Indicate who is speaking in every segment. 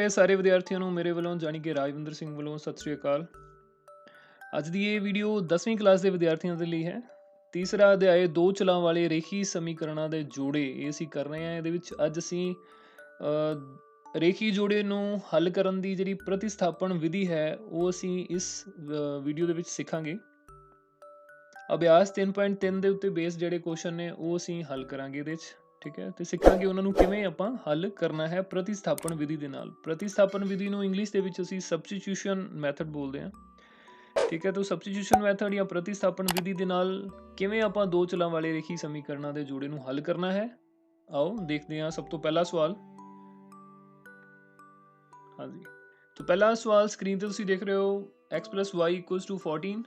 Speaker 1: ਸਾਰੇ ਵਿਦਿਆਰਥੀਆਂ ਨੂੰ ਮੇਰੇ ਵੱਲੋਂ ਜਾਣੀ ਕਿ ਰਾਜਵਿੰਦਰ ਸਿੰਘ ਵੱਲੋਂ ਸਤਿ ਸ਼੍ਰੀ ਅਕਾਲ। ਅੱਜ ਦੀ ਇਹ ਵੀਡੀਓ 10ਵੀਂ ਕਲਾਸ ਦੇ ਵਿਦਿਆਰਥੀਆਂ ਦੇ ਲਈ ਹੈ। ਤੀਸਰਾ ਅਧਿਆਇ ਦੋ ਚਲਾਂ ਵਾਲੇ ਰੇਖੀ ਸਮੀਕਰਨਾਂ ਦੇ ਜੋੜੇ ਇਹ ਅਸੀਂ ਕਰ ਰਹੇ ਹਾਂ। ਇਹਦੇ ਵਿੱਚ ਅੱਜ ਅਸੀਂ ਰੇਖੀ ਜੋੜੇ ਨੂੰ ਹੱਲ ਕਰਨ ਦੀ ਜਿਹੜੀ ਪ੍ਰਤਿਸਥਾਪਨ ਵਿਧੀ ਹੈ ਉਹ ਅਸੀਂ ਇਸ ਵੀਡੀਓ ਦੇ ਵਿੱਚ ਸਿੱਖਾਂਗੇ। ਅਭਿਆਸ 3.3 ਦੇ ਉੱਤੇ ਬੇਸ ਜਿਹੜੇ ਕੁਐਸਚਨ ਨੇ ਉਹ ਅਸੀਂ ਹੱਲ ਕਰਾਂਗੇ ਇਹਦੇ 'ਚ, ਠੀਕ ਹੈ। ਤੇ ਸਿੱਖਾਂਗੇ ਉਹਨਾਂ ਨੂੰ ਕਿਵੇਂ ਆਪਾਂ ਹੱਲ ਕਰਨਾ ਹੈ ਪ੍ਰਤਿਸਥਾਪਨ ਵਿਧੀ ਦੇ ਨਾਲ। ਪ੍ਰਤਿਸਥਾਪਨ ਵਿਧੀ ਨੂੰ ਇੰਗਲਿਸ਼ ਦੇ ਵਿੱਚ ਅਸੀਂ ਸਬਸਟੀਟਿਊਸ਼ਨ ਮੈਥਡ ਬੋਲਦੇ ਹਾਂ, ਠੀਕ ਹੈ। ਤਾਂ ਸਬਸਟੀਟਿਊਸ਼ਨ ਮੈਥਡ ਜਾਂ ਪ੍ਰਤਿਸਥਾਪਨ ਵਿਧੀ ਦੇ ਨਾਲ ਕਿਵੇਂ ਆਪਾਂ ਦੋ ਚਲਾਂ ਵਾਲੇ ਰੇਖੀ ਸਮੀਕਰਨਾਂ ਦੇ ਜੋੜੇ ਨੂੰ ਹੱਲ ਕਰਨਾ ਹੈ, ਆਓ ਦੇਖਦੇ ਹਾਂ। ਸਭ ਤੋਂ ਪਹਿਲਾ ਸਵਾਲ, ਹਾਂਜੀ, ਤਾਂ ਪਹਿਲਾ ਸਵਾਲ ਸਕਰੀਨ ਤੇ ਤੁਸੀਂ ਦੇਖ ਰਹੇ ਹੋ x + y = 14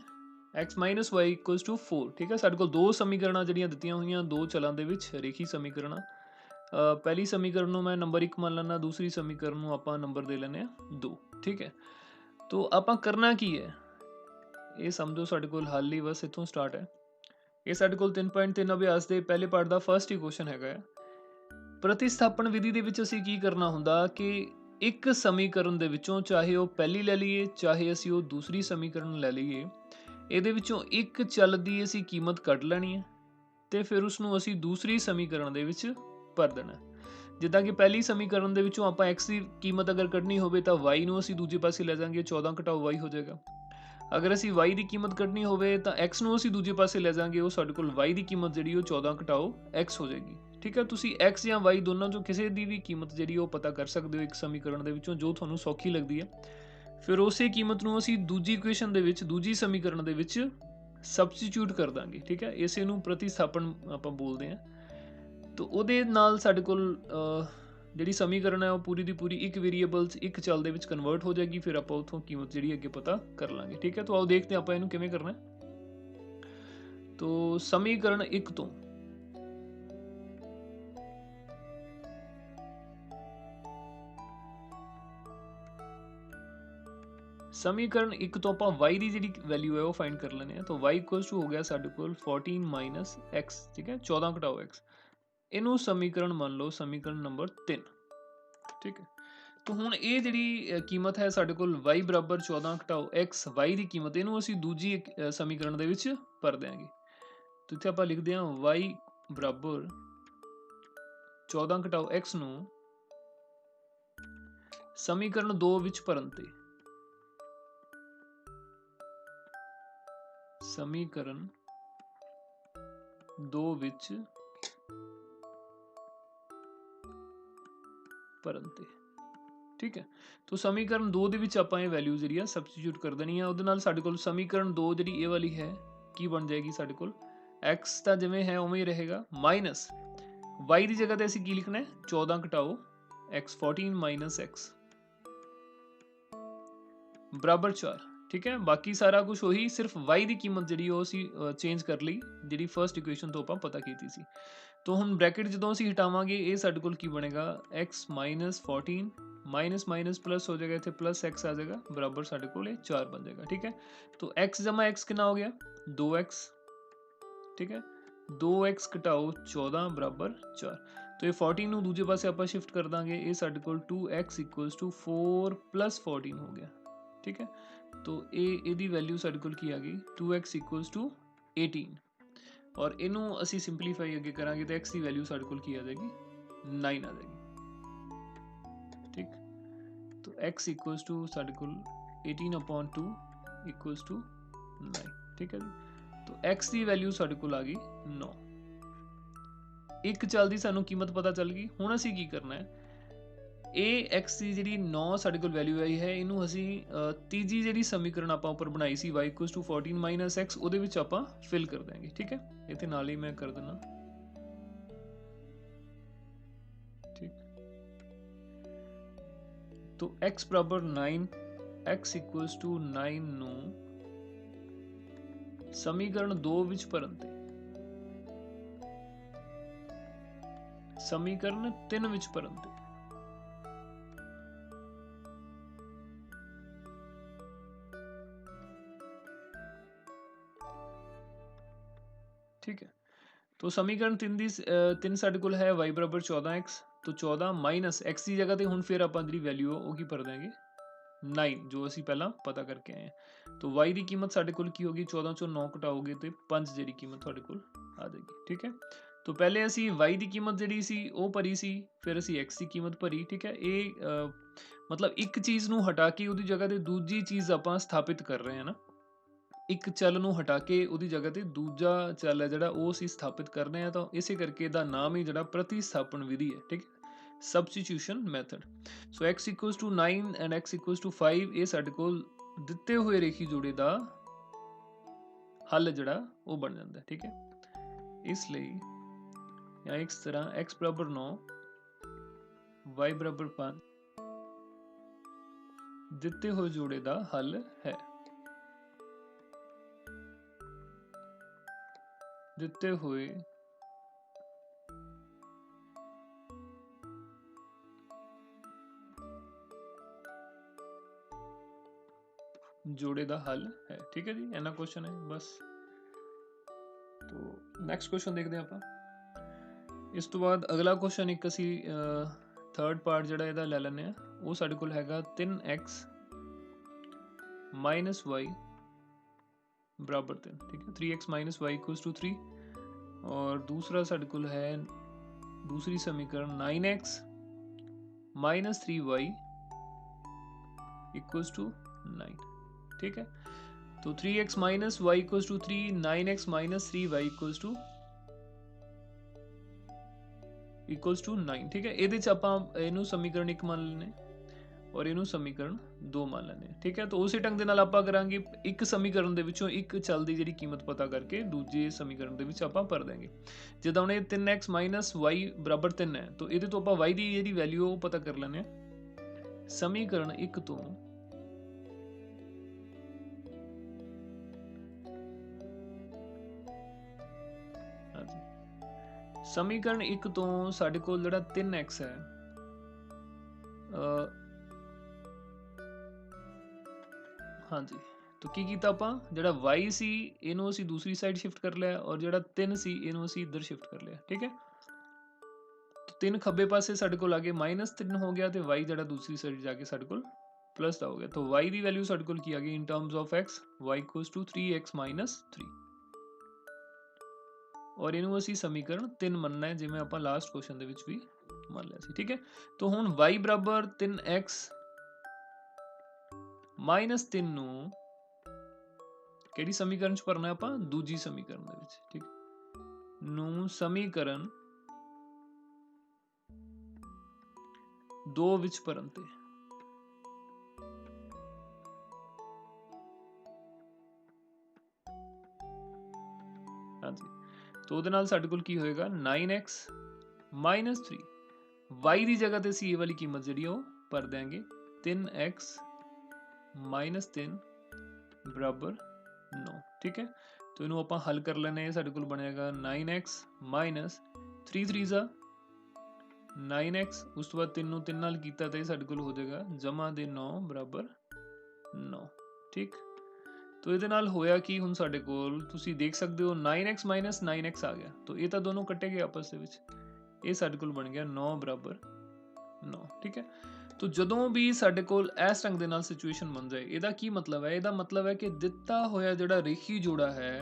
Speaker 1: x - y = 4, ਠੀਕ ਹੈ। ਸਾਡੇ ਕੋਲ ਦੋ ਸਮੀਕਰਨਾਂ ਜਿਹੜੀਆਂ ਦਿੱਤੀਆਂ ਹੋਈਆਂ ਦੋ ਚਲਾਂ ਦੇ ਵਿੱਚ ਰੇਖੀ ਸਮੀਕਰਨਾਂ। ਪਹਿਲੀ ਸਮੀਕਰਨ ਨੂੰ ਮੈਂ ਨੰਬਰ 1 ਮੰਨ ਲੈਣਾ, ਦੂਸਰੀ ਸਮੀਕਰਨ ਨੂੰ ਆਪਾਂ ਨੰਬਰ ਦੇ ਲੈਂਦੇ ਹਾਂ 2, ਠੀਕ ਹੈ। ਤੋ ਆਪਾਂ ਕਰਨਾ ਕੀ ਹੈ ਇਹ ਸਮਝੋ। ਸਾਡੇ ਕੋਲ ਹੱਲ ਹੀ ਬਸ ਇੱਥੋਂ ਸਟਾਰਟ ਹੈ। ਇਹ ਸਾਡੇ ਕੋਲ 3.3 ਅਭਿਆਸ ਦੇ ਪਹਿਲੇ ਪਾਰਟ ਦਾ ਫਸਟ ਹੀ ਕੁਐਸਚਨ ਹੈਗਾ ਹੈ। ਪ੍ਰਤਿਸਥਾਪਨ ਵਿਧੀ ਦੇ ਵਿੱਚ ਅਸੀਂ ਕੀ ਕਰਨਾ ਹੁੰਦਾ ਕਿ ਇੱਕ ਸਮੀਕਰਨ ਦੇ ਵਿੱਚੋਂ ਚਾਹੇ ਉਹ ਪਹਿਲੀ ਲੈ ਲਈਏ ਚਾਹੇ ਅਸੀਂ ਉਹ ਦੂਸਰੀ ਸਮੀਕਰਨ ਲੈ ਲਈਏ, ਇਹਦੇ ਵਿੱਚੋਂ ਇੱਕ ਚਲ ਦੀ ਅਸੀਂ ਕੀਮਤ ਕੱਢ ਲੈਣੀ ਹੈ ਤੇ ਫਿਰ ਉਸ ਨੂੰ ਅਸੀਂ ਦੂਸਰੀ ਸਮੀਕਰਨ ਦੇ ਵਿੱਚ ਭਰ ਦੇਣਾ। ਜਿੱਦਾਂ ਕਿ ਪਹਿਲੀ ਸਮੀਕਰਨ ਦੇ ਵਿੱਚੋਂ ਆਪਾਂ x ਦੀ ਕੀਮਤ ਅਗਰ ਕੱਢਣੀ ਹੋਵੇ ਤਾਂ y ਨੂੰ ਅਸੀਂ ਦੂਜੇ ਪਾਸੇ ਲੈ ਜਾਵਾਂਗੇ, 14 ਘਟਾਓ y ਹੋ ਜਾਏਗਾ। ਅਗਰ ਅਸੀਂ y ਦੀ ਕੀਮਤ ਕੱਢਣੀ ਹੋਵੇ ਤਾਂ x ਨੂੰ ਅਸੀਂ ਦੂਜੇ ਪਾਸੇ ਲੈ ਜਾਵਾਂਗੇ, ਉਹ ਸਾਡੇ ਕੋਲ y ਦੀ ਕੀਮਤ ਜਿਹੜੀ ਉਹ 14 ਘਟਾਓ x ਹੋ ਜਾਏਗੀ, ਠੀਕ ਹੈ। ਤੁਸੀਂ x ਜਾਂ y ਦੋਨਾਂ ਚੋਂ ਕਿਸੇ ਦੀ ਵੀ ਕੀਮਤ ਜਿਹੜੀ ਉਹ ਪਤਾ ਕਰ ਸਕਦੇ ਹੋ ਇੱਕ ਸਮੀਕਰਨ ਦੇ ਵਿੱਚੋਂ ਜੋ ਤੁਹਾਨੂੰ ਸੌਖੀ ਲੱਗਦੀ ਹੈ। ਫਿਰ ਉਸੇ ਕੀਮਤ ਨੂੰ ਅਸੀਂ ਦੂਜੀ ਇਕੁਏਸ਼ਨ ਦੇ ਵਿੱਚ, ਦੂਜੀ ਸਮੀਕਰਨ ਦੇ ਵਿੱਚ ਸਬਸਟੀਟਿਊਟ ਕਰ ਦਾਂਗੇ, ਠੀਕ ਹੈ। ਇਸੇ ਨੂੰ ਪ੍ਰਤਿਸਥਾਪਨ ਆਪਾਂ ਬੋਲਦੇ ਹਾਂ। ਤਾਂ ਉਹਦੇ ਨਾਲ ਸਾਡੇ ਕੋਲ ਜਿਹੜੀ ਸਮੀਕਰਨ ਹੈ ਉਹ ਪੂਰੀ ਦੀ ਪੂਰੀ ਇੱਕ ਵੇਰੀਏਬਲਸ ਇੱਕ ਚਲ ਦੇ ਵਿੱਚ ਕਨਵਰਟ ਹੋ ਜਾਏਗੀ। ਫਿਰ ਆਪਾਂ ਉੱਥੋਂ ਕੀਮਤ ਜਿਹੜੀ ਅੱਗੇ ਪਤਾ ਕਰ ਲਾਂਗੇ, ਠੀਕ ਹੈ। ਤਾਂ ਆਓ ਦੇਖਦੇ ਹਾਂ ਆਪਾਂ ਇਹਨੂੰ ਕਿਵੇਂ ਕਰਨਾ ਹੈ। ਤੋ ਸਮੀਕਰਨ 1 ਤੋਂ ਸਮੀਕਰਨ 1 ਤੋਂ ਆਪਾਂ y ਦੀ ਜਿਹੜੀ ਵੈਲਿਊ ਹੈ ਉਹ ਫਾਈਂਡ ਕਰ ਲੈਂਦੇ ਹਾਂ। ਤਾਂ y = ਹੋ ਗਿਆ ਸਾਡੇ ਕੋਲ 14 - x, ਠੀਕ ਹੈ, 14 ਘਟਾਓ x। ਇਹਨੂੰ ਸਮੀਕਰਨ ਮੰਨ ਲਓ ਸਮੀਕਰਨ ਨੰਬਰ 3, ਠੀਕ ਹੈ। ਤਾਂ ਹੁਣ ਇਹ ਜਿਹੜੀ ਕੀਮਤ ਹੈ ਸਾਡੇ ਕੋਲ y = 14 ਘਟਾਓ x, y ਦੀ ਕੀਮਤ, ਇਹਨੂੰ ਅਸੀਂ ਦੂਜੀ ਸਮੀਕਰਨ ਦੇ ਵਿੱਚ ਭਰ ਦਿਆਂਗੇ। ਤਾਂ ਇੱਥੇ ਆਪਾਂ ਲਿਖਦੇ ਹਾਂ y = 14 ਘਟਾਓ x ਨੂੰ ਸਮੀਕਰਨ 2 ਵਿੱਚ ਭਰਨ ਤੇ ਸਮੀਕਰਨ 2 ਵਿੱਚ ਭਰਨ ਤੇ, ਠੀਕ ਹੈ। ਤੋ ਸਮੀਕਰਨ 2 ਦੇ ਵਿੱਚ ਆਪਾਂ ਇਹ ਵੈਲਿਊ ਜਿਹੜੀ ਆ ਸਬਸਟੀਟਿਊਟ ਕਰ ਦੇਣੀ ਆ। ਉਹਦੇ ਨਾਲ ਸਾਡੇ ਕੋਲ ਸਮੀਕਰਨ 2 ਜਿਹੜੀ ਇਹ ਵਾਲੀ ਹੈ ਕੀ ਬਣ ਜਾਏਗੀ, ਸਾਡੇ ਕੋਲ x ਤਾਂ ਜਿਵੇਂ ਹੈ ਉਵੇਂ ਹੀ ਰਹੇਗਾ, ਮਾਈਨਸ y ਦੀ ਜਗ੍ਹਾ ਤੇ ਅਸੀਂ ਕੀ ਲਿਖਣਾ ਹੈ 14 ਘਟਾਓ x, 14 - x ਬਰਾਬਰ 4, ਠੀਕ ਹੈ। ਬਾਕੀ ਸਾਰਾ ਕੁਝ ਉਹੀ, ਸਿਰਫ y ਦੀ ਕੀਮਤ ਜਿਹੜੀ ਉਹ ਅਸੀਂ ਚੇਂਜ ਕਰ ਲਈ ਜਿਹੜੀ ਫਰਸਟ ਇਕੁਏਸ਼ਨ ਤੋਂ ਆਪਾਂ ਪਤਾ ਕੀਤੀ ਸੀ। ਤਾਂ ਹੁਣ ਬ੍ਰੈਕਟ ਜਦੋਂ ਅਸੀਂ ਹਟਾਵਾਂਗੇ ਇਹ ਸਾਡੇ ਕੋਲ ਕੀ ਬਣੇਗਾ x - 14 ਮਾਈਨਸ ਮਾਈਨਸ ਪਲੱਸ ਹੋ ਜਾਏਗਾ, ਇੱਥੇ ਪਲੱਸ x ਆ ਜਾਏਗਾ, ਬਰਾਬਰ ਸਾਡੇ ਕੋਲ ਇਹ 4 ਬਣ ਜਾਏਗਾ, ਠੀਕ ਹੈ। ਤਾਂ x ਜਮਾ x ਕਿੰਨਾ ਹੋ ਗਿਆ 2x, ਠੀਕ ਹੈ। 2x ਘਟਾਓ 14 ਬਰਾਬਰ 4। ਤਾਂ ਇਹ 14 ਨੂੰ ਦੂਜੇ ਪਾਸੇ ਆਪਾਂ ਸ਼ਿਫਟ ਕਰ ਦਾਂਗੇ, ਇਹ ਸਾਡੇ ਕੋਲ 2x = 4 + 14 ਹੋ ਗਿਆ, ਠੀਕ ਹੈ। तो ਇਹਦੀ ਵੈਲਿਊ ਸਾਡੇ ਕੋਲ ਕੀ ਆ ਗਈ 2x = 18 ਔਰ ਇਹਨੂੰ ਅਸੀਂ ਸਿੰਪਲੀਫਾਈ ਅੱਗੇ ਕਰਾਂਗੇ ਤਾਂ x ਦੀ ਵੈਲਿਊ ਸਾਡੇ ਕੋਲ ਕੀ ਆ ਜਾਏਗੀ 9 ਆ ਜਾਏਗੀ, ਠੀਕ। ਤਾਂ x = ਸਾਡੇ ਕੋਲ 18/2 = 9, ਠੀਕ ਹੈ ਜੀ। ਤਾਂ x ਦੀ ਵੈਲਿਊ ਸਾਡੇ ਕੋਲ ਆ ਗਈ 9। ਇੱਕ ਚਲ ਦੀ ਸਾਨੂੰ ਕੀਮਤ ਪਤਾ ਚੱਲ ਗਈ। ਹੁਣ ਅਸੀਂ ਕੀ ਕਰਨਾ ਹੈ, ਇਹ x ਦੀ ਜਿਹੜੀ 9 ਸਾਡੇ ਕੋਲ ਵੈਲਿਊ ਆਈ ਹੈ ਇਹਨੂੰ ਅਸੀਂ ਤੀਜੀ ਜਿਹੜੀ ਸਮੀਕਰਨ ਆਪਾਂ ਉੱਪਰ ਬਣਾਈ ਸੀ y = 14 - x ਉਹਦੇ ਵਿੱਚ ਆਪਾਂ ਫਿਲ ਕਰ ਦਾਂਗੇ, ਠੀਕ ਹੈ। ਇੱਥੇ ਨਾਲ ਹੀ ਮੈਂ ਕਰ ਦਿੰਦਾ, ਠੀਕ। ਤਾਂ x = 9, x = 9 ਨੂੰ ਸਮੀਕਰਨ 2 ਵਿੱਚ ਭਰਨ ਤੇ ਸਮੀਕਰਨ 3 ਵਿੱਚ ਭਰਨ ਤੇ ठीक है। तो समीकरण 3 ਸਾਡੇ ਕੋਲ ਹੈ y = 14x, तो 14 माइनस एक्स की जगह तो हुण फिर आपां जिहड़ी वैल्यू वो की भर देंगे 9 जो असी पहला पता करके आए हैं। तो y की कीमत साढ़े कोल की होगी 14 चो 9 घटाओगे तो 5 जिहड़ी कीमत तुहाडे कोल आ जाएगी। ठीक है, तो पहले असी y की कीमत जिहड़ी सी वो भरी सी, फिर असी x की कीमत भरी। ठीक है, ये मतलब एक चीज़ नूं हटा के उहदी जगह ते दूजी चीज़ आपां स्थापित कर रहे हैं ना, एक चल नूं हटा के उहदी जगह ते दूजा चल है जिहड़ा वो असी स्थापित कर रहे हैं, तो इसे करके इहदा नाम ही जिहड़ा प्रतिस्थापन विधि है। ठीक है, substitution method. So x equals to 9 and x equals to 5 ये साडे कोल दिते हुए रेखी जोड़े दा हल जिहड़ा वो बन जाता है। ठीक है, इसलिए या इस तरह x बराबर 9 y बराबर 5 दिते हुए जोड़े दा हल है। दिते हुए जोड़े दा हल है। ठीक है जी, इन्ना क्वेश्चन है बस। तो नैक्सट क्वेश्चन देखते हैं आप। इस तो बाद अगला क्वेश्चन एक असी थर्ड पार्ट जिहड़ा इहदा ले लैने आ, वो साडे कोल हैगा 3x माइनस वाई बराबर 3। ठीक है, 3x minus y equals to 3, और दूसरा साडे कोल है दूसरी समीकरण 9x minus 3y equals to 9। ठीक है, तो 3x minus y equals to 3, 9x minus 3y equals to 9। ठीक है, ਇਹਦੇ ਚ ਆਪਾਂ ਇਹਨੂੰ समीकरण 1 मान ਲੈਨੇ और ਇਹਨੂੰ समीकरण 2 मान ਲੈਨੇ। ठीक है, तो उसी ढंग ਦੇ ਨਾਲ ਆਪਾਂ ਕਰਾਂਗੇ ਇੱਕ समीकरण ਦੇ ਵਿੱਚੋਂ ਇੱਕ ਚਲ ਦੀ ਜਿਹੜੀ ਕੀਮਤ ਪਤਾ ਕਰਕੇ ਦੂਜੇ समीकरण ਦੇ ਵਿੱਚ ਆਪਾਂ ਭਰ ਦਾਂਗੇ। ਜਿੱਦਾਂ ਹੁਣ ਇਹ 3x y ਬਰਾਬਰ 3 ਹੈ, तो ਇਹਦੇ ਤੋਂ ਆਪਾਂ y ਦੀ ਜਿਹੜੀ ਵੈਲਿਊ ਉਹ ਪਤਾ ਕਰ ਲੈਨੇ ਆ समीकरण 1 ਤੋਂ। समीकरण 1 तो साडे कोल जिहड़ा 3x है, हाँ जी, तो की कीता आपां जिहड़ा y सी इहनूं असीं दूसरी साइड शिफ्ट कर लिया, और जिहड़ा 3 सी इहनूं असीं इधर शिफ्ट कर लिया। ठीक है, तो 3 खब्बे पासे साडे कोल आ गए -3 हो गया, तो y जिहड़ा दूसरी साइड जाके साडे कोल प्लस दा हो गया। तो y दी वैल्यू साडे कोल की आ गई in terms of x, y equals to 3x minus 3, और इनू असी समीकरण 3 मनना है, जिवें आपां लास्ट क्वेश्चन दे विच भी मान लिया सी। ठीक है, तो हुण y बराबर 3x माइनस 3 नू किहड़ी समीकरण च भरना है आपां? दूजी समीकरण दे विच। ठीक, नू समीकरण 2 विच भरन ते हाँ जी, तो ਉਹਦੇ ਨਾਲ ਸਾਡੇ ਕੋਲ ਕੀ ਹੋਏਗਾ 9x माइनस 3, y ਦੀ ਜਗ੍ਹਾ ਤੇ ਅਸੀਂ ਇਹ ਵਾਲੀ ਕੀਮਤ ਜਿਹੜੀ ਉਹ ਭਰ ਦਿਆਂਗੇ 3x माइनस 3 बराबर 9। ठीक है, तो इनू ਆਪਾਂ हल कर लेने, ਸਾਡੇ ਕੋਲ ਬਣੇਗਾ 9x माइनस 3 3 जा 9x, उस तो बाद 3 ਨੂੰ 3 ਨਾਲ ਕੀਤਾ ਤੇ ਸਾਡੇ ਕੋਲ ਹੋ ਜਾਏਗਾ ਜਮਾ ਦੇ 9 बराबर 9। ठीक, तो ਇਹਦੇ ਨਾਲ ਹੋਇਆ ਕਿ ਹੁਣ ਸਾਡੇ ਕੋਲ ਤੁਸੀਂ ਦੇਖ ਸਕਦੇ ਹੋ 9x माइनस 9x आ गया, तो ਇਹ ਤਾਂ ਦੋਨੋਂ ਕੱਟੇ ਗਏ ਆਪਸ ਦੇ ਵਿੱਚ, ਇਹ ਸਾਡੇ ਕੋਲ ਬਣ ਗਿਆ 9 बराबर 9। ठीक है, तो ਜਦੋਂ ਵੀ ਸਾਡੇ ਕੋਲ ਇਸ ਢੰਗ ਦੇ ਨਾਲ ਸਿਚੁਏਸ਼ਨ ਬਣ ਜਾਏ, ਇਹਦਾ ਕੀ ਮਤਲਬ ਹੈ? ਇਹਦਾ ਮਤਲਬ ਹੈ ਕਿ ਦਿੱਤਾ ਹੋਇਆ ਜਿਹੜਾ ਰੇਖੀ ਜੋੜਾ ਹੈ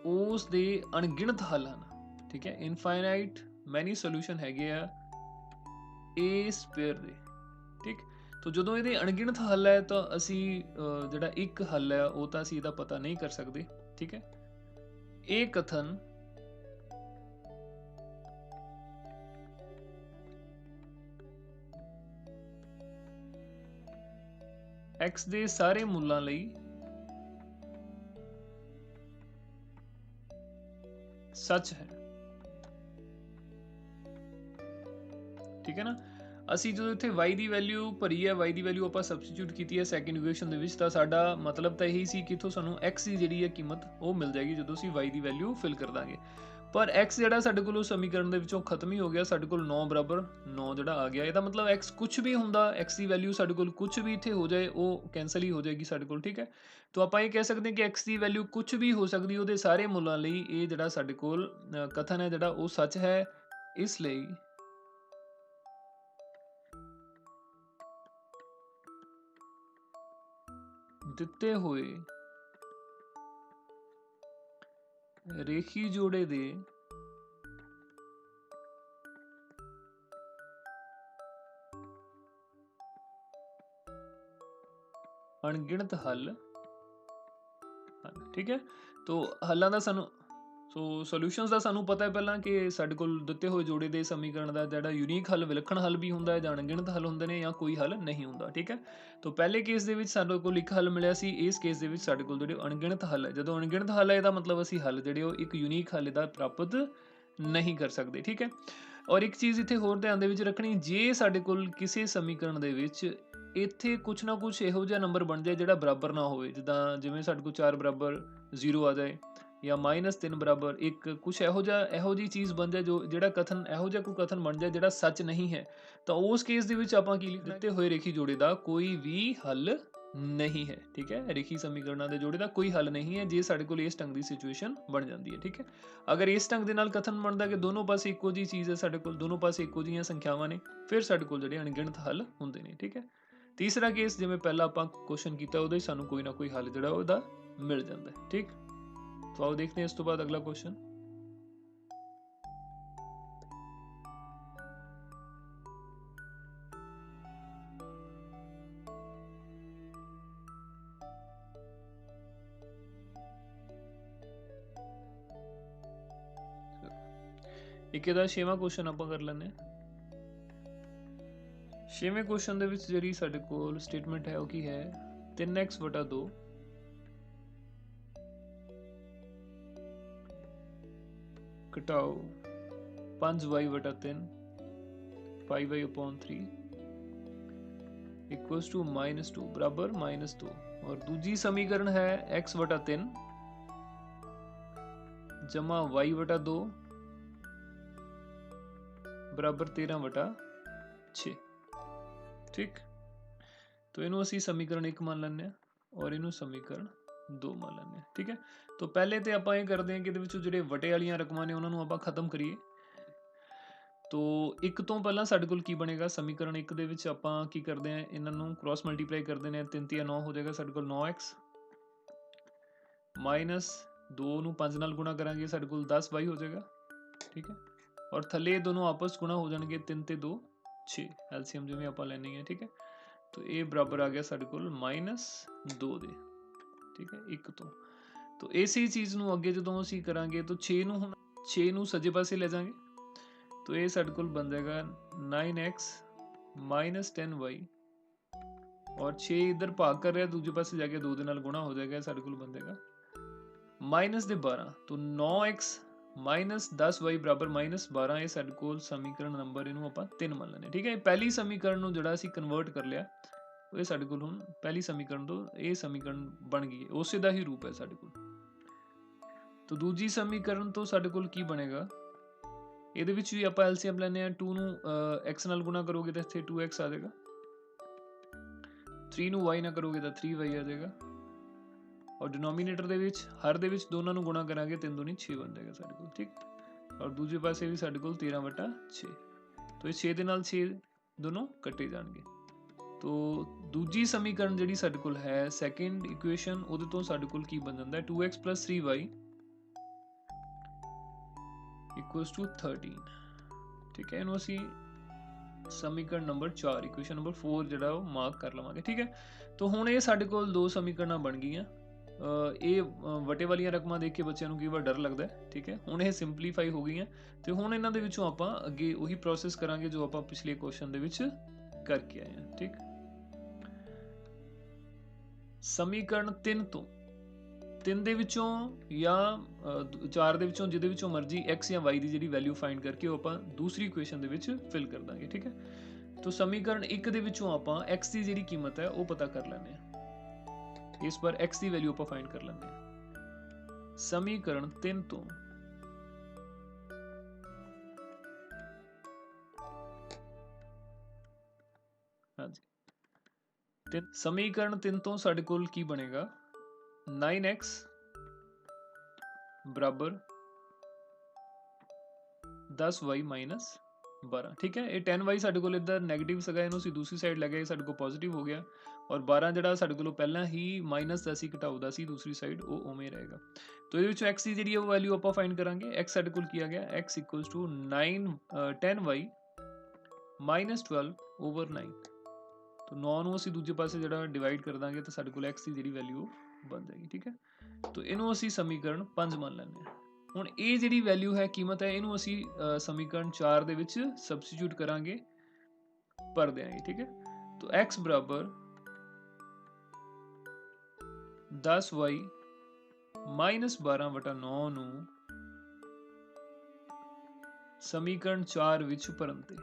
Speaker 1: ਉਸ ਦੇ ਅਣਗਿਣਤ ਹੱਲ ਹਨ। ਠੀਕ ਹੈ, ਇਨਫਾਈਨਾਈਟ ਮੈਨੀ ਸੋਲੂਸ਼ਨ ਹੈਗੇ ਆ ਇਸ ਪੇਅਰ ਦੇ। ਠੀਕ, तो ਜਦੋਂ ਇਹਦੇ ਅਣਗਿਣਤ ਹੱਲ ਹੈ ਤਾਂ ਅਸੀਂ ਜਿਹੜਾ ਇੱਕ ਹੱਲ ਹੈ ਉਹ ਤਾਂ ਅਸੀਂ ਇਹਦਾ ਪਤਾ ਨਹੀਂ ਕਰ ਸਕਦੇ। ਠੀਕ ਹੈ, ਇਹ ਕਥਨ x ਦੇ ਸਾਰੇ ਮੁੱਲਾਂ ਲਈ सच है। ठीक है ना, ਅਸੀਂ ਜਦੋਂ ਇੱਥੇ y ਦੀ ਵੈਲਿਊ ਭਰੀ ਹੈ, y ਦੀ ਵੈਲਿਊ ਆਪਾਂ ਸਬਸਟੀਟਿਊਟ ਕੀਤੀ ਹੈ ਸੈਕੰਡ ਇਕੁਏਸ਼ਨ ਦੇ ਵਿੱਚ, ਤਾਂ ਸਾਡਾ ਮਤਲਬ ਤਾਂ ਇਹੀ ਸੀ ਕਿ ਇਥੋਂ ਸਾਨੂੰ x ਦੀ ਜਿਹੜੀ ਹੈ ਕੀਮਤ ਉਹ ਮਿਲ ਜਾਏਗੀ ਜਦੋਂ ਅਸੀਂ y ਦੀ ਵੈਲਿਊ ਫਿਲ ਕਰ ਦਾਂਗੇ। ਪਰ x ਜਿਹੜਾ ਸਾਡੇ ਕੋਲ ਉਸ ਸਮੀਕਰਨ ਦੇ ਵਿੱਚੋਂ ਖਤਮ ਹੀ ਹੋ ਗਿਆ, ਸਾਡੇ ਕੋਲ 9 ਬਰਾਬਰ 9 ਜਿਹੜਾ ਆ ਗਿਆ। ਇਹਦਾ ਮਤਲਬ x ਕੁਝ ਵੀ ਹੁੰਦਾ, x ਦੀ ਵੈਲਿਊ ਸਾਡੇ ਕੋਲ ਕੁਝ ਵੀ ਇੱਥੇ ਹੋ ਜਾਏ ਉਹ ਕੈਂਸਲ ਹੀ ਹੋ ਜਾਏਗੀ ਸਾਡੇ ਕੋਲ। ਠੀਕ ਹੈ, ਤਾਂ ਆਪਾਂ ਇਹ ਕਹਿ ਸਕਦੇ ਹਾਂ ਕਿ x ਦੀ ਵੈਲਿਊ ਕੁਝ ਵੀ ਹੋ ਸਕਦੀ, ਉਹਦੇ ਸਾਰੇ ਮੁੱਲਾਂ ਲਈ ਇਹ ਜਿਹੜਾ ਸਾਡੇ ਕੋਲ ਕਥਨ ਹੈ ਜਿਹੜਾ ਉਹ ਸੱਚ ਹੈ। ਇਸ ਲਈ ਦਿੱਤੇ ਹੋਏ ਰੇਖੀ ਜੋੜੇ ਦੇ ਅਣਗਿਣਤ ਹੱਲ ਹਨ। ਠੀਕ ਹੈ, तो ਹੱਲਾਂ ਦਾ ਸਾਨੂੰ ਸੋ ਸੋਲੂਸ਼ਨਸ ਦਾ ਸਾਨੂੰ ਪਤਾ ਹੈ ਪਹਿਲਾਂ ਕਿ ਸਾਡੇ ਕੋਲ ਦਿੱਤੇ ਹੋਏ ਜੋੜੇ ਦੇ ਸਮੀਕਰਨ ਦਾ ਜਿਹੜਾ ਯੂਨੀਕ ਹੱਲ, ਵਿਲੱਖਣ ਹੱਲ ਵੀ ਹੁੰਦਾ ਹੈ, ਜਾਂ ਅਣਗਿਣਤ ਹੱਲ ਹੁੰਦੇ ਨੇ, ਜਾਂ ਕੋਈ ਹੱਲ ਨਹੀਂ ਹੁੰਦਾ। ਠੀਕ ਹੈ, ਤਾਂ ਪਹਿਲੇ ਕੇਸ ਦੇ ਵਿੱਚ ਸਾਡੇ ਕੋਲ ਇੱਕ ਹੱਲ ਮਿਲਿਆ ਸੀ, ਇਸ ਕੇਸ ਦੇ ਵਿੱਚ ਸਾਡੇ ਕੋਲ ਜਿਹੜੇ ਅਣਗਿਣਤ ਹੱਲ ਹੈ। ਜਦੋਂ ਅਣਗਿਣਤ ਹੱਲ ਹੈ ਇਹਦਾ ਮਤਲਬ ਅਸੀਂ ਹੱਲ ਜਿਹੜੇ ਉਹ ਇੱਕ ਯੂਨੀਕ ਹੱਲ ਦਾ ਪ੍ਰਾਪਤ ਨਹੀਂ ਕਰ ਸਕਦੇ। ਠੀਕ ਹੈ, ਔਰ ਇੱਕ ਚੀਜ਼ ਇੱਥੇ ਹੋਰ ਧਿਆਨ ਦੇ ਵਿੱਚ ਰੱਖਣੀ, ਜੇ ਸਾਡੇ ਕੋਲ ਕਿਸੇ ਸਮੀਕਰਨ ਦੇ ਵਿੱਚ ਇੱਥੇ ਕੁਛ ਨਾ ਕੁਛ ਇਹੋ ਜਿਹਾ ਨੰਬਰ ਬਣ ਜਾਏ ਜਿਹੜਾ ਬਰਾਬਰ ਨਾ ਹੋਵੇ, ਜਿਵੇਂ ਸਾਡੇ ਕੋਲ 4 ਬਰਾਬਰ 0 ਆ ਜਾਏ, ਜਾਂ -3 ਬਰਾਬਰ 1, ਕੁਛ ਇਹੋ ਜਿਹੀ ਚੀਜ਼ ਬਣ ਜਾਏ ਜਿਹੜਾ ਕਥਨ, ਇਹੋ ਜਿਹਾ ਕੋਈ ਕਥਨ ਬਣ ਜਾਏ ਜਿਹੜਾ ਸੱਚ ਨਹੀਂ ਹੈ, ਤਾਂ ਉਸ ਕੇਸ ਦੇ ਵਿੱਚ ਆਪਾਂ ਕੀ ਲਿਖਣਾ, ਦਿੱਤੇ ਹੋਏ ਰੇਖੀ ਜੋੜੇ ਦਾ ਕੋਈ ਵੀ ਹੱਲ ਨਹੀਂ ਹੈ। ਠੀਕ ਹੈ, ਰੇਖੀ ਸਮੀਕਰਨਾਂ ਦੇ ਜੋੜੇ ਦਾ ਕੋਈ ਹੱਲ ਨਹੀਂ ਹੈ ਜੇ ਸਾਡੇ ਕੋਲ ਇਸ ਢੰਗ ਦੀ ਸਿਚੁਏਸ਼ਨ ਬਣ ਜਾਂਦੀ ਹੈ। ਠੀਕ ਹੈ, ਅਗਰ ਇਸ ਢੰਗ ਦੇ ਨਾਲ ਕਥਨ ਬਣਦਾ ਕਿ ਦੋਨੋਂ ਪਾਸੇ ਇੱਕੋ ਜਿਹੀ ਚੀਜ਼ ਹੈ, ਸਾਡੇ ਕੋਲ ਦੋਨੋਂ ਪਾਸੇ ਇੱਕੋ ਜਿਹੀਆਂ ਸੰਖਿਆਵਾਂ ਨੇ, ਫਿਰ ਸਾਡੇ ਕੋਲ ਜਿਹੜੇ ਅਣਗਿਣਤ ਹੱਲ ਹੁੰਦੇ ਨੇ। ਠੀਕ ਹੈ, ਤੀਸਰਾ ਕੇਸ ਜਿਵੇਂ ਪਹਿਲਾਂ ਆਪਾਂ ਕੁਐਸਚਨ ਕੀਤਾ, ਉਹਦੇ ਸਾਨੂੰ ਕੋਈ ਨਾ ਕੋਈ ਹੱਲ ਜਿਹੜਾ ਉਹਦਾ ਮਿਲ ਜਾਂਦਾ ਹੈ। ਠੀਕ, तो आओ देखते हैं इस तो बाद अगला क्वेश्चन। ਇੱਕ ਇਹਦਾ 6ਵਾਂ क्वेश्चन ਆਪਾਂ ਕਰ ਲੈਂਦੇ ਹਾਂ। 6ਵੇਂ क्वेश्चन ਦੇ ਵਿੱਚ ਜਿਹੜੀ ਸਾਡੇ ਕੋਲ ਸਟੇਟਮੈਂਟ ਹੈ ਉਹ ਕੀ ਹੈ, 3x/2 ਘਟਾਓ 5y/3 5y/3 इक्वल्स टू -2 बराबर -2, और दूसरी समीकरण है x/3 जमा y/2 बराबर 13/6। ठीक, तो इनू असी समीकरण 1 मान लें और इनू समीकरण 2 मान लें। ठीक है, तो पहले तो आप ये करते हैं कि ਜਿਹੜੇ ਵਟੇ ਵਾਲੀਆਂ ਰਕਮਾਂ ਨੇ ਉਹਨਾਂ ਨੂੰ ਆਪਾਂ ਖਤਮ ਕਰੀਏ। तो ਇੱਕ ਤੋਂ ਪਹਿਲਾਂ ਸਾਡੇ ਕੋਲ ਕੀ ਬਣੇਗਾ, ਸਮੀਕਰਨ 1 ਦੇ ਵਿੱਚ ਆਪਾਂ ਕੀ ਕਰਦੇ ਹਾਂ, ਇਹਨਾਂ ਨੂੰ ਕ੍ਰਾਸ ਮਲਟੀਪਲਾਈ ਕਰਦੇ ਨੇ, 3 3 9 ਹੋ ਜਾਏਗਾ ਸਾਡੇ ਕੋਲ 9x, -2 ਨੂੰ 5 ਨਾਲ ਗੁਣਾ ਕਰਾਂਗੇ ਸਾਡੇ ਕੋਲ 10y ਹੋ ਜਾਏਗਾ। ਠੀਕ ਹੈ, ਔਰ ਥੱਲੇ ਇਹ ਦੋਨੋਂ ਆਪਸ ਗੁਣਾ ਹੋ ਜਾਣਗੇ, 3 ਤੇ 2 6, ਐਲਸੀਐਮ ਜਿਵੇਂ ਆਪਾਂ ਲੈਣੀ ਹੈ। ਠੀਕ ਹੈ, तो ਇਹ ਬਰਾਬਰ ਆ ਗਿਆ ਸਾਡੇ ਕੋਲ -2 ਦੇ। ਠੀਕ ਹੈ, 1 ਤੋਂ। तो ਇਸੇ ਚੀਜ਼ ਨੂੰ ਅੱਗੇ ਜਦੋਂ ਅਸੀਂ ਕਰਾਂਗੇ ਤਾਂ 6 ਨੂੰ ਸੱਜੇ ਪਾਸੇ ਲੈ ਜਾਵਾਂਗੇ, तो ਇਹ ਸਾਡੇ ਕੋਲ ਬਣ ਜਾਏਗਾ 9x -10y, और 6 इधर भाग कर रहा है, दूसरे पासे जाके 2 ਦੇ ਨਾਲ ਗੁਣਾ ਹੋ ਜਾਏਗਾ, ਸਾਡੇ ਕੋਲ ਬਣ ਜਾਏਗਾ -12। तो 9x -10y ਬਰਾਬਰ -12, ਇਹ ਸਾਡੇ ਕੋਲ ਸਮੀਕਰਨ ਨੰਬਰ ਇਹਨੂੰ ਆਪਾਂ 3 ਮੰਨ ਲੈਂਦੇ। ਠੀਕ ਹੈ, ਪਹਿਲੀ ਸਮੀਕਰਨ ਨੂੰ ਜਿਹੜਾ ਅਸੀਂ ਕਨਵਰਟ ਕਰ ਲਿਆ, ਇਹ ਸਾਡੇ ਕੋਲ ਹੁਣ ਪਹਿਲੀ ਸਮੀਕਰਨ ਤੋਂ ਇਹ ਸਮੀਕਰਨ ਬਣ ਗਈ ਹੈ, ਉਸੇ ਦਾ ਹੀ ਰੂਪ ਹੈ ਸਾਡੇ ਕੋਲ। तो दूजी समीकरण तो ਸਾਡੇ ਕੋਲ ਕੀ ਬਣੇਗਾ, ਇਹਦੇ ਵਿੱਚ ਵੀ ਆਪਾਂ ਐਲਸੀਐਮ ਲੈਣੇ ਆ, 2 ਨੂੰ x ਨਾਲ ਗੁਣਾ ਕਰੋਗੇ ਤਾਂ ਇੱਥੇ 2x ਆ ਜਾਏਗਾ, 3 ਨੂੰ y ਨਾਲ ਕਰੋਗੇ ਤਾਂ 3y ਆ ਜਾਏਗਾ, और डिनोमिनेटर ਦੇ ਵਿੱਚ ਹਰ ਦੇ ਵਿੱਚ ਦੋਨਾਂ ਨੂੰ ਗੁਣਾ ਕਰਾਂਗੇ 3 दूनी 6 ਬਣ ਜਾਏਗਾ ਸਾਡੇ ਕੋਲ। ठीक, और ਦੂਜੇ ਪਾਸੇ ਵੀ ਸਾਡੇ ਕੋਲ 13/6, तो ਇਹ 6 ਦੇ ਨਾਲ 6 ਦੋਨੋਂ ਕੱਟੇ ਜਾਣਗੇ। तो दूजी समीकरण ਜਿਹੜੀ ਸਾਡੇ ਕੋਲ ਹੈ, ਸੈਕੰਡ ਇਕੁਏਸ਼ਨ, ਉਹਦੇ ਤੋਂ ਸਾਡੇ ਕੋਲ ਕੀ ਬਣ ਜਾਂਦਾ ਹੈ, 2x + 3y = 13। ठीक है, ਇਹਨੂੰ ਅਸੀਂ ਸਮੀਕਰਨ ਨੰਬਰ 4, ਇਕੁਏਸ਼ਨ ਨੰਬਰ 4 ਜਿਹੜਾ ਉਹ ਮਾਰਕ ਕਰ ਲਵਾਂਗੇ। ਠੀਕ ਹੈ, तो ਹੁਣ ਇਹ ਸਾਡੇ ਕੋਲ ਦੋ ਸਮੀਕਰਨਾਂ ਬਣ ਗਈਆਂ। ਇਹ ਵਟੇ ਵਾਲੀਆਂ ਰਕਮਾਂ ਦੇਖ ਕੇ ਬੱਚਿਆਂ ਨੂੰ ਕਈ ਵਾਰ ਡਰ ਲੱਗਦਾ ਹੈ। ਠੀਕ ਹੈ, ਹੁਣ ਇਹ ਸਿੰਪਲੀਫਾਈ ਹੋ ਗਈਆਂ, ਤੇ ਹੁਣ ਇਹਨਾਂ ਦੇ ਵਿੱਚੋਂ ਆਪਾਂ ਅੱਗੇ ਉਹੀ ਪ੍ਰੋਸੈਸ ਕਰਾਂਗੇ ਜੋ ਆਪਾਂ ਪਿਛਲੇ ਕੁਐਸਚਨ ਦੇ ਵਿੱਚ ਕਰਕੇ ਆਏ ਹਾਂ। ਠੀਕ, ਸਮੀਕਰਨ 3 ਤੋਂ 3 ਦੇ ਵਿੱਚੋਂ ਜਾਂ 4 ਦੇ ਵਿੱਚੋਂ ਜਿਹਦੇ ਵਿੱਚੋਂ ਮਰਜ਼ੀ x ਜਾਂ y ਦੀ ਜਿਹੜੀ ਵੈਲਿਊ ਫਾਈਂਡ ਕਰਕੇ ਉਹ ਆਪਾਂ ਦੂਸਰੀ ਇਕੁਏਸ਼ਨ ਦੇ ਵਿੱਚ ਫਿਲ ਕਰ ਦਾਂਗੇ। ਠੀਕ ਹੈ, तो ਸਮੀਕਰਨ 1 ਦੇ ਵਿੱਚੋਂ ਆਪਾਂ x ਦੀ ਜਿਹੜੀ ਕੀਮਤ ਹੈ ਉਹ ਪਤਾ ਕਰ ਲੈਂਦੇ ਹਾਂ। ਇਸ ਵਾਰ x ਦੀ ਵੈਲਿਊ ਆਪਾਂ ਫਾਈਂਡ ਕਰ ਲੈਂਦੇ ਹਾਂ। ਸਮੀਕਰਨ 3 ਤੋਂ ਹਾਂਜੀ, ਤੇ ਸਮੀਕਰਨ 3 ਤੋਂ ਸਾਡੇ ਕੋਲ ਕੀ ਬਣੇਗਾ, 9x बराबर 10y - 12 ठीक है। ਇਹ 10y ਸਾਡੇ ਕੋਲ ਇੱਧਰ ਨੈਗੇਟਿਵ ਸੀਗਾ, ਇਹਨੂੰ ਅਸੀਂ ਦੂਸਰੀ ਸਾਈਡ ਲੈ ਗਏ, ਸਾਡੇ ਕੋਲ ਪੋਜ਼ਿਟਿਵ ਹੋ ਗਿਆ। ਔਰ 12 ਜਿਹੜਾ ਸਾਡੇ ਕੋਲੋਂ ਪਹਿਲਾਂ ਹੀ ਮਾਈਨਸ ਦਾ ਸੀ, ਘਟਾਉਦਾ ਸੀ, ਦੂਸਰੀ ਸਾਈਡ ਉਹ ਉਵੇਂ ਰਹੇਗਾ। ਤੋ ਇਹਦੇ ਵਿੱਚੋਂ x ਦੀ ਜਿਹੜੀ ਉਹ ਵੈਲਿਊ ਆਪਾਂ ਫਾਈਂਡ ਕਰਾਂਗੇ। x ਸਾਡੇ ਕੋਲ ਕੀ ਆ ਗਿਆ, x equals to 10y minus 12 over 9। ਤੋ 9 ਨੂੰ ਅਸੀਂ ਦੂਜੇ ਪਾਸੇ ਜਿਹੜਾ ਡਿਵਾਈਡ ਕਰ ਦਾਂਗੇ ਤਾਂ ਸਾਡੇ ਕੋਲ x ਦੀ ਜਿਹੜੀ ਵੈਲਿਊ ਬਣ ਜਾਏਗੀ। ਠੀਕ ਹੈ, ਤੋ ਇਹਨੂੰ ਅਸੀਂ ਸਮੀਕਰਨ 5 ਮੰਨ ਲੈਂਦੇ ਹਾਂ। ਹੁਣ ਇਹ ਜਿਹੜੀ ਵੈਲਿਊ ਹੈ, ਕੀਮਤ ਹੈ, ਇਹਨੂੰ ਅਸੀਂ ਸਮੀਕਰਨ 4 ਦੇ ਵਿੱਚ ਸਬਸਟੀਟਿਊਟ ਕਰਾਂਗੇ, ਭਰ ਦਿਆਂਗੇ। ਠੀਕ ਹੈ, ਤੋ x ਬਰਾਬਰ 10y ਮਾਈਨਸ 12 ਵਟਾ 9 ਨੂੰ ਸਮੀਕਰਨ 4 ਵਿੱਚ ਭਰਨ ਤੇ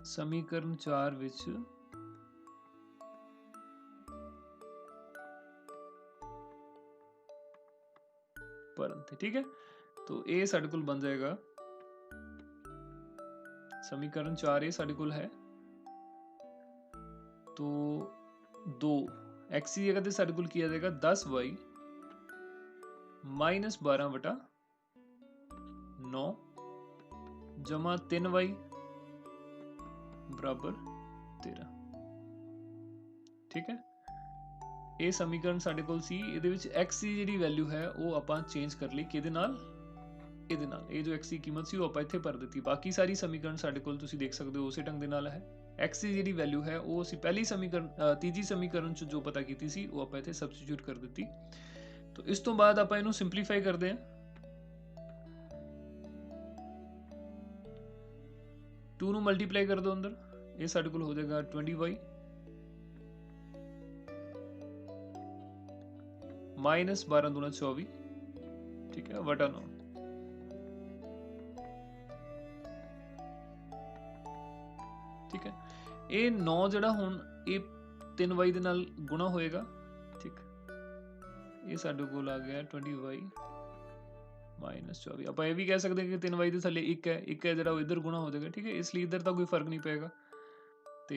Speaker 1: ਸਮੀਕਰਨ 4 ਵਿੱਚ ਭਰਨ ਤੇ। ਠੀਕ ਹੈ, तो ये साढ़े कोल बन जाएगा समीकरण 4 ये साढ़े कोल है। तो 2 x की जगह साढ़े कोल किया जाएगा 10y माइनस 12 बटा 9 जमा 3y बराबर 13। ठीक है, ਇਹ ਸਮੀਕਰਨ ਸਾਡੇ ਕੋਲ ਸੀ। ਇਹਦੇ ਵਿੱਚ x ਦੀ ਜਿਹੜੀ ਵੈਲਿਊ ਹੈ ਉਹ ਆਪਾਂ ਚੇਂਜ ਕਰ ਲਈ ਕਿਹਦੇ ਨਾਲ, ਇਹਦੇ ਨਾਲ। ਇਹ ਜੋ x ਦੀ ਕੀਮਤ ਸੀ ਉਹ ਆਪਾਂ ਇੱਥੇ ਭਰ ਦਿੱਤੀ। ਬਾਕੀ ਸਾਰੀ ਸਮੀਕਰਨ ਸਾਡੇ ਕੋਲ ਤੁਸੀਂ ਦੇਖ ਸਕਦੇ ਹੋ ਉਸੇ ਢੰਗ ਦੇ ਨਾਲ ਹੈ। x ਦੀ ਜਿਹੜੀ ਵੈਲਿਊ ਹੈ ਉਹ ਅਸੀਂ ਪਹਿਲੀ ਸਮੀਕਰਨ ਤੀਜੀ ਸਮੀਕਰਨ ਚ ਜੋ ਪਤਾ ਕੀਤੀ ਸੀ ਉਹ ਆਪਾਂ ਇੱਥੇ ਸਬਸਟੀਟਿਊਟ ਕਰ ਦਿੱਤੀ। तो ਇਸ ਤੋਂ ਬਾਅਦ ਆਪਾਂ ਇਹਨੂੰ ਸਿੰਪਲੀਫਾਈ ਕਰਦੇ ਹਾਂ। टू ਨੂੰ ਮਲਟੀਪਲਾਈ ਕਰ ਦਿਓ ਅੰਦਰ, ਇਹ ਸਾਡੇ ਕੋਲ ਹੋ ਜਾਏਗਾ 20y माइनस 12 दूना 24। ठीक है, वटा 9। ठीक है, ये 9 जड़ा हुण ये 3y दे नाल गुणा होएगा। ठीक, ये साडे कोल आ गया 20y माइनस 24। आप ये भी कह सकते हैं कि 3y दे थल्ले 1 है जड़ा इधर गुणा हो जाएगा। ठीक है, इसलिए इधर तो कोई फर्क नहीं पेगा। तो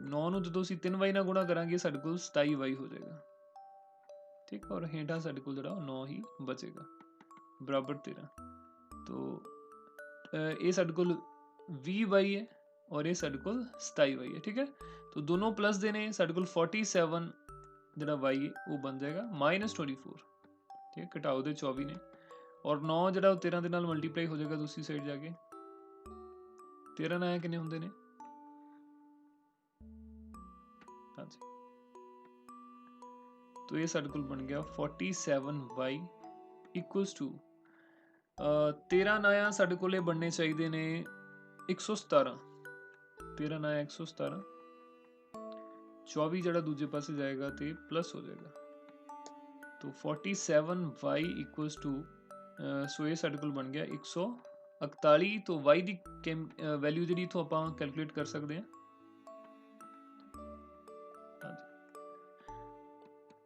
Speaker 1: 9 ਨੂੰ ਜਦੋਂ ਅਸੀਂ 3y ਨਾਲ ਗੁਣਾ ਕਰਾਂਗੇ ਸਾਡੇ ਕੋਲ 27y ਹੋ ਜਾਏਗਾ। ठीक, और हेठा साढ़े को जरा 9 ही बचेगा बराबर 13। तो ये साढ़े को 20y है और ये साढ़े को 27y है। ठीक है, तो दोनों प्लस देने साढ़े को 47 जरा y है वो बन जाएगा माइनस 24। ठीक है, घटाओ दे 24 ने और 9 जरा 13 के नाल मल्टीप्लाई हो जाएगा दूसरी साइड जाके। 13 ना कितने होंगे ने, हाँ जी। तो ये साढ़े कोल बन गया 47y इक्वल्स टू 13 नया साढ़े कोले बनने चाहिए ने 117। 13 नया 117, 24 जड़ा दूजे पासे जाएगा तो प्लस हो जाएगा। तो 47y इक्वल्स टू सो ये साढ़े कोल बन गया 141। तो y की वैल्यू जी इतों आप कैलकुलेट कर सकते हैं।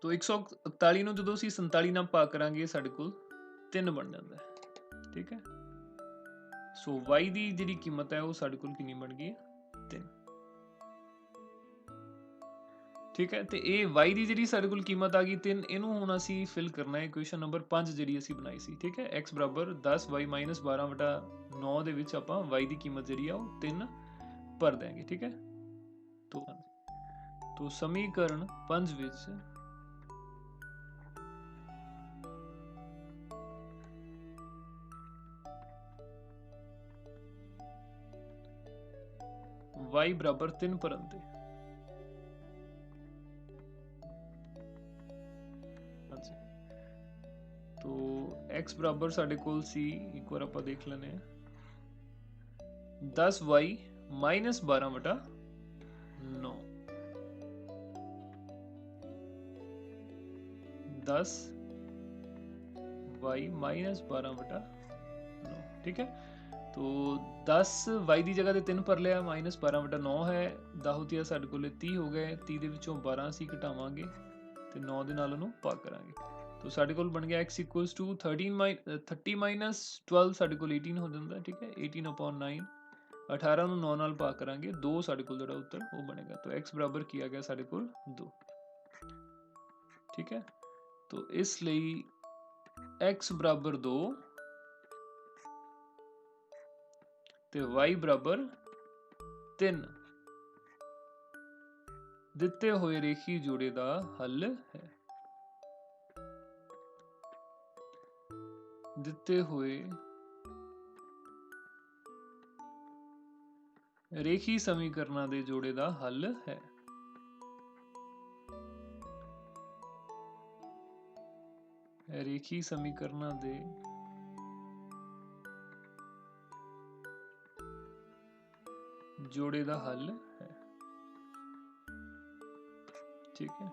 Speaker 1: तो 141 ਨੂੰ ਜਦੋਂ ਅਸੀਂ 47 ਨਾਲ ਭਾਗ ਕਰਾਂਗੇ ਸਾਡੇ ਕੋਲ 3 ਬਣ ਜਾਂਦਾ ਹੈ। ਠੀਕ ਹੈ, ਸੋ y ਦੀ ਜਿਹੜੀ ਕੀਮਤ ਹੈ ਉਹ ਸਾਡੇ ਕੋਲ ਕਿੰਨੀ ਬਣ ਗਈ ਹੈ 3। ਠੀਕ ਹੈ, ਤੇ ਇਹ y ਦੀ ਜਿਹੜੀ ਸਾਡੇ ਕੋਲ ਕੀਮਤ ਆ ਗਈ 3, ਇਹਨੂੰ ਹੁਣ ਅਸੀਂ ਫਿਲ ਕਰਨਾ ਹੈ ਇਕੁਏਸ਼ਨ ਨੰਬਰ 5 ਜਿਹੜੀ ਅਸੀਂ ਬਣਾਈ ਸੀ। ਠੀਕ ਹੈ, x ਬਰਾਬਰ 10y ਮਾਈਨਸ 12 ਵਟਾ 9 ਦੇ ਵਿੱਚ ਆਪਾਂ y ਦੀ ਕੀਮਤ ਜਿਹੜੀ ਆ ਉਹ 3 ਭਰ ਦੇਾਂਗੇ। ਠੀਕ ਹੈ, तो समीकरण 5 ਵਿੱਚ y बराबर 3 भरन ते तो x बराबर साढ़े कोल सी, एक बार आप देख लेने 10y माइनस 12 बटा 9। 10y माइनस 12 बटा 9। ठीक है, तो 10 y की जगह 3 भर लिया, माइनस 12 बटा 9 है। 10 होती है साढ़े को 30 हो गए, 30 के विचों 12 असीं घटावांगे तो 9 के नाल उहनूं भाग करांगे। तो साढ़े कोल बन गया x इक्वल्स टू 30 माइनस 12 साढ़े कोल 18 हो जाता है। ठीक है, 18/9 18 ਨੂੰ 9 ਨਾਲ ਭਾਗ ਕਰਾਂਗੇ 2 ਸਾਡੇ ਕੋਲ ਜਿਹੜਾ ਉੱਤਰ ਉਹ ਬਣੇਗਾ। तो x बराबर किया गया ਸਾਡੇ ਕੋਲ 2। ठीक है, तो इसलिए x बराबर 2 ਤੇ y ਬਰਾਬਰ 3 ਦਿੱਤੇ ਹੋਏ ਰੇਖੀ ਜੋੜੇ ਦਾ ਹੱਲ ਹੈ। ਦਿੱਤੇ ਹੋਏ ਰੇਖੀ ਸਮੀਕਰਨਾਂ ਦੇ ਜੋੜੇ ਦਾ ਹੱਲ ਹੈ। ਰੇਖੀ ਸਮੀਕਰਨਾਂ ਦੇ ਜੋੜੇ ਦਾ ਹੱਲ ਹੈ। ਠੀਕ ਹੈ,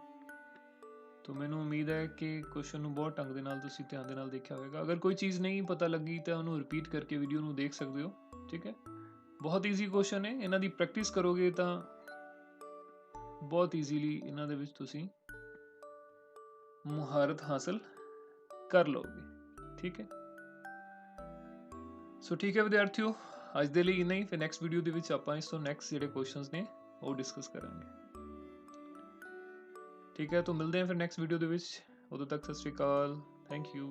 Speaker 1: तो मैंने उम्मीद है कि क्वेश्चन ਨੂੰ ਬਹੁਤ ਢੰਗ ਦੇ ਨਾਲ ਤੁਸੀਂ ਧਿਆਨ ਦੇ ਨਾਲ ਦੇਖਿਆ ਹੋਵੇਗਾ। ਅਗਰ ਕੋਈ ਚੀਜ਼ ਨਹੀਂ ਪਤਾ ਲੱਗੀ ਤਾਂ ਉਹਨੂੰ ਰਿਪੀਟ ਕਰਕੇ ਵੀਡੀਓ ਨੂੰ ਦੇਖ ਸਕਦੇ ਹੋ। ਠੀਕ ਹੈ, ਬਹੁਤ ਈਜ਼ੀ ਕੁਐਸਚਨ ਹੈ, ਇਹਨਾਂ ਦੀ ਪ੍ਰੈਕਟਿਸ ਕਰੋਗੇ ਤਾਂ ਬਹੁਤ ਈਜ਼ੀਲੀ ਇਹਨਾਂ ਦੇ ਵਿੱਚ ਤੁਸੀਂ ਮੁਹਾਰਤ ਹਾਸਲ ਕਰ ਲਓਗੇ। ਠੀਕ ਹੈ, ਸੋ ਠੀਕ ਹੈ ਵਿਦਿਆਰਥੀਓ, ਅੱਜ ਦੇ ਲਈ ਇੰਨਾ ਹੀ। ਫਿਰ ਨੈਕਸਟ ਵੀਡੀਓ ਦੇ ਵਿੱਚ ਆਪਾਂ ਇਸ ਤੋਂ ਨੈਕਸਟ ਜਿਹੜੇ ਕੁਐਸਚਨਸ ਨੇ ਉਹ ਡਿਸਕਸ ਕਰਾਂਗੇ। ठीक है, तो मिलते हैं फिर नेक्स्ट वीडियो ਦੇ ਵਿੱਚ। ਉਦੋਂ ਤੱਕ ਸਤਿ ਸ਼੍ਰੀ ਅਕਾਲ, ਥੈਂਕ ਯੂ।